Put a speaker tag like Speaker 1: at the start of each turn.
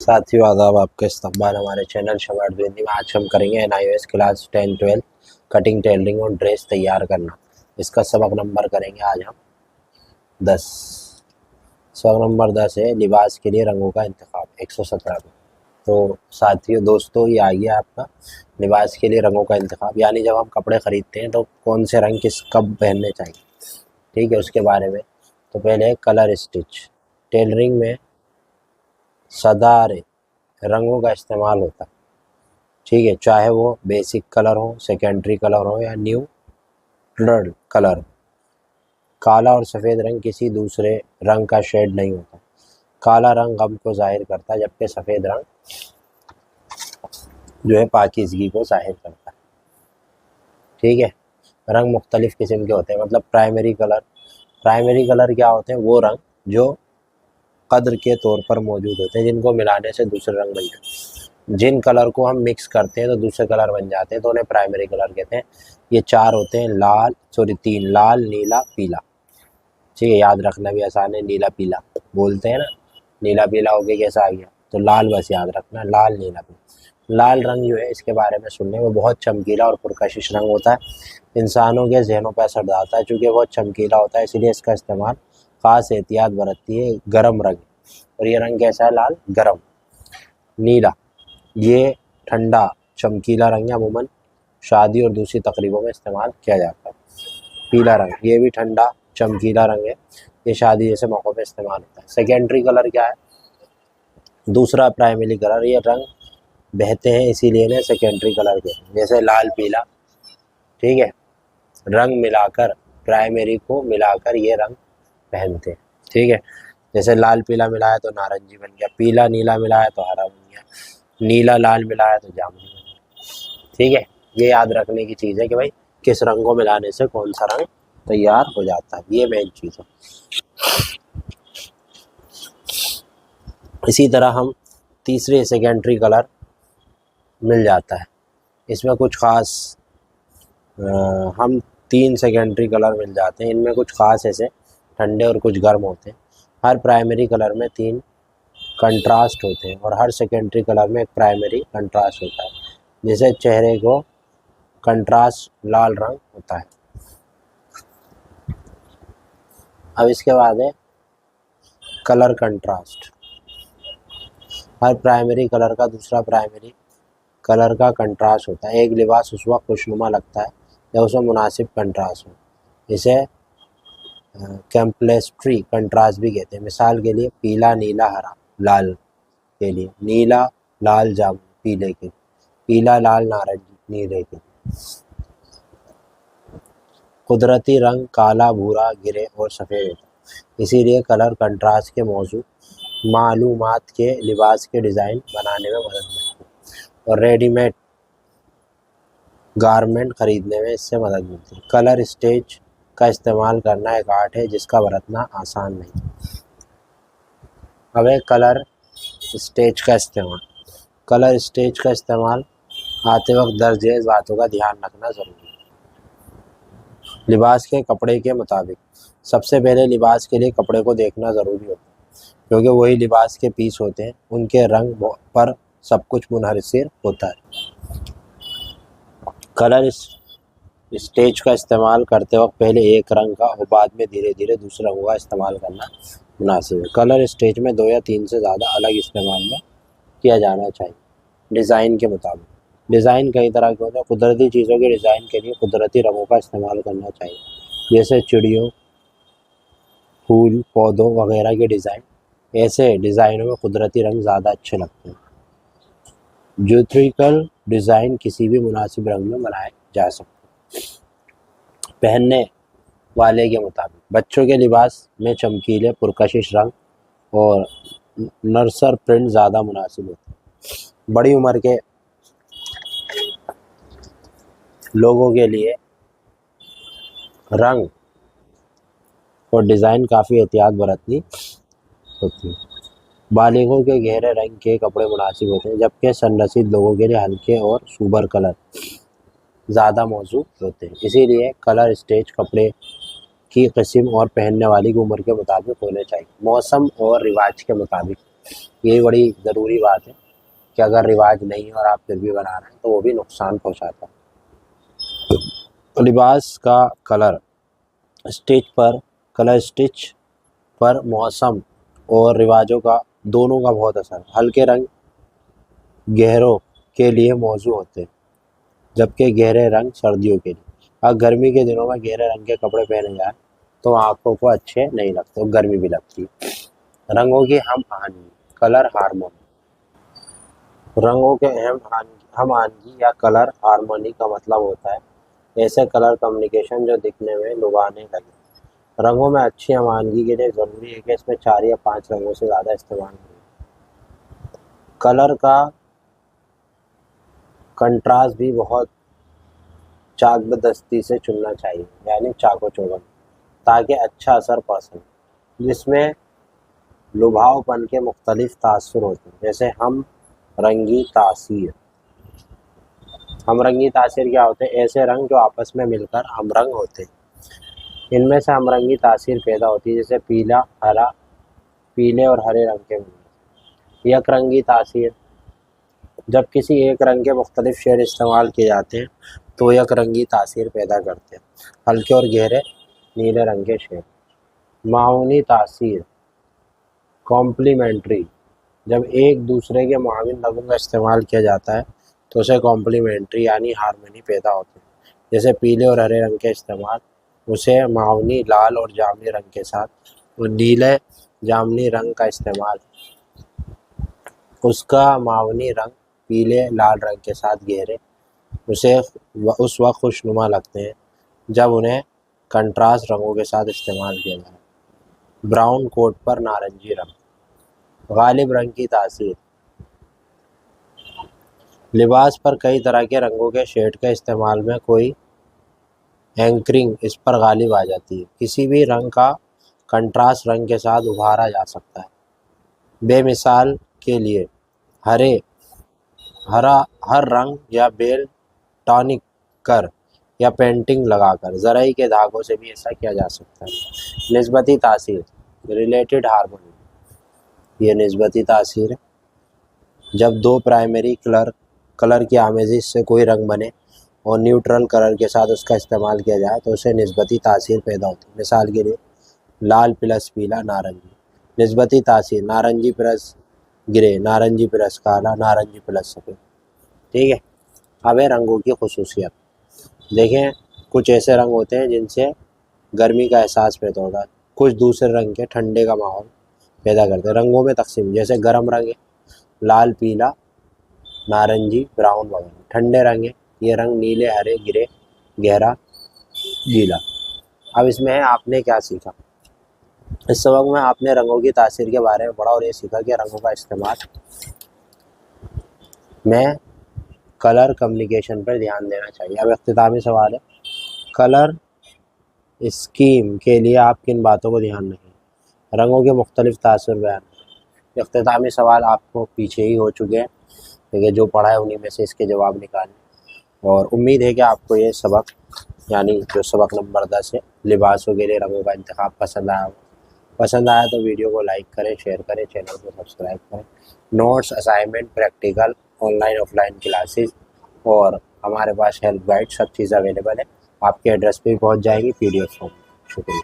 Speaker 1: साथियों आदाब, आपका इस्तकबाल हमारे चैनल शमाट हिंदी में। आज हम करेंगे NIOS क्लास 10-12 कटिंग टेलरिंग और ड्रेस तैयार करना। इसका सबक नंबर करेंगे आज हम 10। सबक नंबर 10 है लिबास के लिए रंगों का इंतखाब 117 में। तो साथियों दोस्तों, ये आ गया आपका लिबास के लिए रंगों का इंतखाब, यानी जब हम कपड़े ख़रीदते हैं तो कौन से रंग किस कब पहनने चाहिए, ठीक है, उसके बारे में। तो पहले है कलर स्टिच। टेलरिंग में सदारे रंगों का इस्तेमाल होता है, ठीक है, चाहे वो बेसिक कलर हो, सेकेंडरी कलर हो या न्यूट्रल कलर। काला और सफ़ेद रंग किसी दूसरे रंग का शेड नहीं होता। काला रंग गम को जाहिर करता है, जबकि सफ़ेद रंग जो है पाकीज़गी को जाहिर करता है, ठीक है। रंग मुख्तलिफ़ किस्म के होते हैं, मतलब प्राइमरी कलर क्या होते हैं? वो रंग जो कद्र के तौर पर मौजूद होते हैं, जिनको मिलाने से दूसरे रंग बन जाते हैं। जिन कलर को हम मिक्स करते हैं तो दूसरे कलर बन जाते हैं, तो उन्हें प्राइमरी कलर कहते हैं। ये 4 होते हैं, 3 लाल, नीला, पीला, ठीक है, याद रखना भी आसान है। नीला पीला बोलते हैं ना, नीला पीला होके कैसा आ गया, तो लाल बस याद रखना, लाल नीला पीला। लाल रंग जो है, इसके बारे में सुनने में बहुत चमकीला और पुरकशिश रंग होता है, इंसानों के जहनों पर असर डालता है। चूँकि बहुत चमकीला होता है, इसलिए इसका इस्तेमाल ख़ास एहतियात बरतती है। गर्म रंग, और ये रंग कैसा है? लाल, गर्म। नीला, ये ठंडा चमकीला रंग है, अमूमन शादी और दूसरी तकरीबों में इस्तेमाल किया जाता है। पीला रंग, ये भी ठंडा चमकीला रंग है, ये शादी जैसे मौक़ों पे इस्तेमाल होता है। सेकेंडरी कलर क्या है? दूसरा प्राइमरी कलर। ये रंग बहते हैं, इसीलिए इन्हें सेकेंडरी कलर कहते हैं। जैसे लाल पीला, ठीक है, रंग मिलाकर, प्राइमरी को मिलाकर ये रंग पहनते हैं, ठीक है। जैसे लाल पीला मिलाया तो नारंगी बन गया, पीला नीला मिलाया तो हरा बन गया, नीला लाल मिलाया तो जामुनी बन गया, ठीक है। ये याद रखने की चीज़ है कि भाई किस रंग को मिलाने से कौन सा रंग तैयार हो जाता है, ये मेन चीज़ है। इसी तरह हम तीसरे सेकेंडरी कलर मिल जाता है, इसमें कुछ ख़ास हम 3 सेकेंडरी कलर मिल जाते हैं, इनमें कुछ ख़ास ऐसे ठंडे और कुछ गर्म होते हैं। हर प्राइमरी कलर में 3 कंट्रास्ट होते हैं और हर सेकेंडरी कलर में एक प्राइमरी कंट्रास्ट होता है। जैसे चेहरे को कंट्रास्ट लाल रंग होता है। अब इसके बाद है कलर कंट्रास्ट। हर प्राइमरी कलर का दूसरा प्राइमरी कलर का कंट्रास्ट होता है। एक लिबास उस वक्त खुशनुमा लगता है जब उसमें मुनासिब कंट्रास्ट हो। इसे कैम्पलेस्ट्री कंट्रास्ट भी कहते हैं। मिसाल के लिए पीला नीला हरा लाल के लिए, नीला लाल जामुनी पीले के लिए, पीला लाल नारंगी नीले के लिए। कुदरती रंग काला, भूरा, ग्रे और सफ़ेद होता है, इसीलिए कलर कंट्रास्ट के मौजू मालूमात के लिबास के डिज़ाइन बनाने में मदद मिलती है और रेडीमेड गारमेंट ख़रीदने में इससे मदद मिलती है। कलर स्टेज का इस्तेमाल करना एक आर्ट है जिसका बरतना आसान नहीं। अब है कलर स्टेज का इस्तेमाल। कलर स्टेज का इस्तेमाल आते वक्त दर्ज झेल बातों का ध्यान रखना ज़रूरी है। लिबास के कपड़े के मुताबिक, सबसे पहले लिबास के लिए कपड़े को देखना ज़रूरी होता है, क्योंकि वही लिबास के पीस होते हैं, उनके रंग पर सब कुछ मुनहसर होता है। कलर स्टेज का इस्तेमाल करते वक्त पहले एक रंग का और बाद में धीरे धीरे दूसरे रंगों का इस्तेमाल करना मुनासिब है। कलर स्टेज में 2 या 3 से ज़्यादा अलग इस्तेमाल में किया जाना चाहिए। डिज़ाइन के मुताबिक, डिज़ाइन कई तरह के होते हैं। कुदरती चीज़ों के डिज़ाइन के लिए कुदरती रंगों का इस्तेमाल करना चाहिए, जैसे चिड़ियों, फूल, पौधों वगैरह के डिज़ाइन। ऐसे डिज़ाइनों में कुदरती रंग ज़्यादा अच्छे लगते हैं। ज्योमेट्रिकल डिज़ाइन किसी भी मुनासिब रंग में बनाए जा सकते हैं। पहनने वाले के मुताबिक, बच्चों के लिबास में चमकीले पुरकशिश रंग और नर्सर प्रिंट ज़्यादा मुनासिब होते हैं। बड़ी उम्र के लोगों के लिए रंग और डिज़ाइन काफ़ी एहतियात बरतनी होती है। बालिगों के गहरे रंग के कपड़े मुनासिब होते हैं, जबकि सनरसीद लोगों के लिए हल्के और सूबर कलर ज़्यादा मौजूद होते हैं। इसीलिए कलर स्टेज कपड़े की किस्म और पहनने वाली की उम्र के मुताबिक होने चाहिए। मौसम और रिवाज के मुताबिक यही बड़ी ज़रूरी बात है कि अगर रिवाज नहीं है और आप फिर भी बना रहे हैं तो वो भी नुकसान पहुंचाता है। लिबास का कलर स्टिच पर मौसम और रिवाजों का दोनों का बहुत असर है। हल्के रंग गहरों के लिए मौजू होते हैं, जबकि गहरे रंग सर्दियों के लिए। अगर गर्मी के दिनों में गहरे रंग के कपड़े पहने जाए तो आंखों को अच्छे नहीं लगते और गर्मी भी लगती है। रंगों की हम आहंगी, कलर हार्मोनी। रंगों के हम आहंगी या कलर हार्मोनी का मतलब होता है ऐसे कलर कम्युनिकेशन जो दिखने में लुभाने लगे। रंगों में अच्छी हमआहंगी के लिए ज़रूरी है कि इसमें 4 या 5 रंगों से ज़्यादा इस्तेमाल नहीं। कलर का कंट्रास्ट भी बहुत चाकदस्ती से चुनना चाहिए, यानी चाको चौबंद, ताकि अच्छा असर पड़ सके। जिसमें लुभावपन के मुख्तलिफ तासुर होते हैं, जैसे हम रंगी तासीर। हमरंगी तासीर क्या होते हैं? ऐसे रंग जो आपस में मिलकर हमरंग होते हैं। इनमें से हमरंगी तासीर पैदा होती है, जैसे पीले और हरे रंग के मिलने। यकरंगी तासीर, जब किसी एक रंग के मुख्तलिफ शेड इस्तेमाल किए जाते हैं तो यकरंगी तासीर पैदा करते हैं, हल्के और गहरे नीले रंग के शेड। माऊनी तासीर कॉम्प्लीमेंट्री, जब एक दूसरे के मुआविन रंगों का इस्तेमाल किया जाता है तो उसे कॉम्प्लीमेंट्री यानी हार्मनी पैदा होती है। जैसे पीले और हरे रंग के इस्तेमाल उसे माऊनी लाल और जामुनी रंग के साथ, और नीले जामुनी रंग का इस्तेमाल उसका मावनी रंग पीले लाल रंग के साथ गहरे उसे उस वक्त खुशनुमा लगते हैं जब उन्हें कंट्रास्ट रंगों के साथ इस्तेमाल किया जाए। ब्राउन कोट पर नारंगी रंग, गालिब रंग की तासीर। लिबास पर कई तरह के रंगों के शेड के इस्तेमाल में कोई एंकरिंग इस पर गालिब आ जाती है। किसी भी रंग का कंट्रास्ट रंग के साथ उभारा जा सकता है। बेमिसाल के लिए हर रंग या बेल टॉनिक कर या पेंटिंग लगाकर ज़रई के धागों से भी ऐसा किया जा सकता है। निस्बती तासीर, रिलेटेड हार्मोनी। ये निस्बती तासीर है, जब दो प्राइमरी कलर की आमेजिश से कोई रंग बने और न्यूट्रल कलर के साथ उसका इस्तेमाल किया जाए तो उसे निस्बती तासीर पैदा होती है। मिसाल के लिए लाल प्लस पीला नारंगी। निस्बती तासीर नारंगी प्लस ग्रे, नारंगी प्लस काला, नारंगी प्लस सफ़ेद। ठीक है। अब है रंगों की खुसूसियत। देखें, कुछ ऐसे रंग होते हैं जिनसे गर्मी का एहसास पैदा होता है, कुछ दूसरे रंग के ठंडे का माहौल पैदा करते हैं। रंगों में तकसीम, जैसे गर्म रंग है लाल पीला नारंगी ब्राउन वगैरह। ठंडे रंग है ये रंग नीले हरे ग्रे गहरा गीला। अब इसमें है आपने क्या सीखा। इस सबक में आपने रंगों की तासीर के बारे में पढ़ा और ये सीखा कि रंगों का इस्तेमाल में कलर कम्युनिकेशन पर ध्यान देना चाहिए। अब इख्तितामी सवाल है, कलर स्कीम के लिए आप किन बातों को ध्यान रखें? रंगों के मुख्तलिफ तासुर बयान। इख्तितामी सवाल आपको पीछे ही हो चुके हैं, ठीक है, जो पढ़ा है उन्हीं में से इसके जवाब निकालें। और उम्मीद है कि आपको ये सबक यानी जो सबक नंबर 10 है लिबासों के लिए रंगों का इंतखाब पसंद आया हो। पसंद आया तो वीडियो को लाइक करें, शेयर करें, चैनल को सब्सक्राइब करें। Notes, assignment, practical, online offline classes और हमारे पास हेल्प गाइड सब चीज़ अवेलेबल है। आपके एड्रेस पे भी पहुंच जाएगी PDF फॉर्म। शुक्रिया।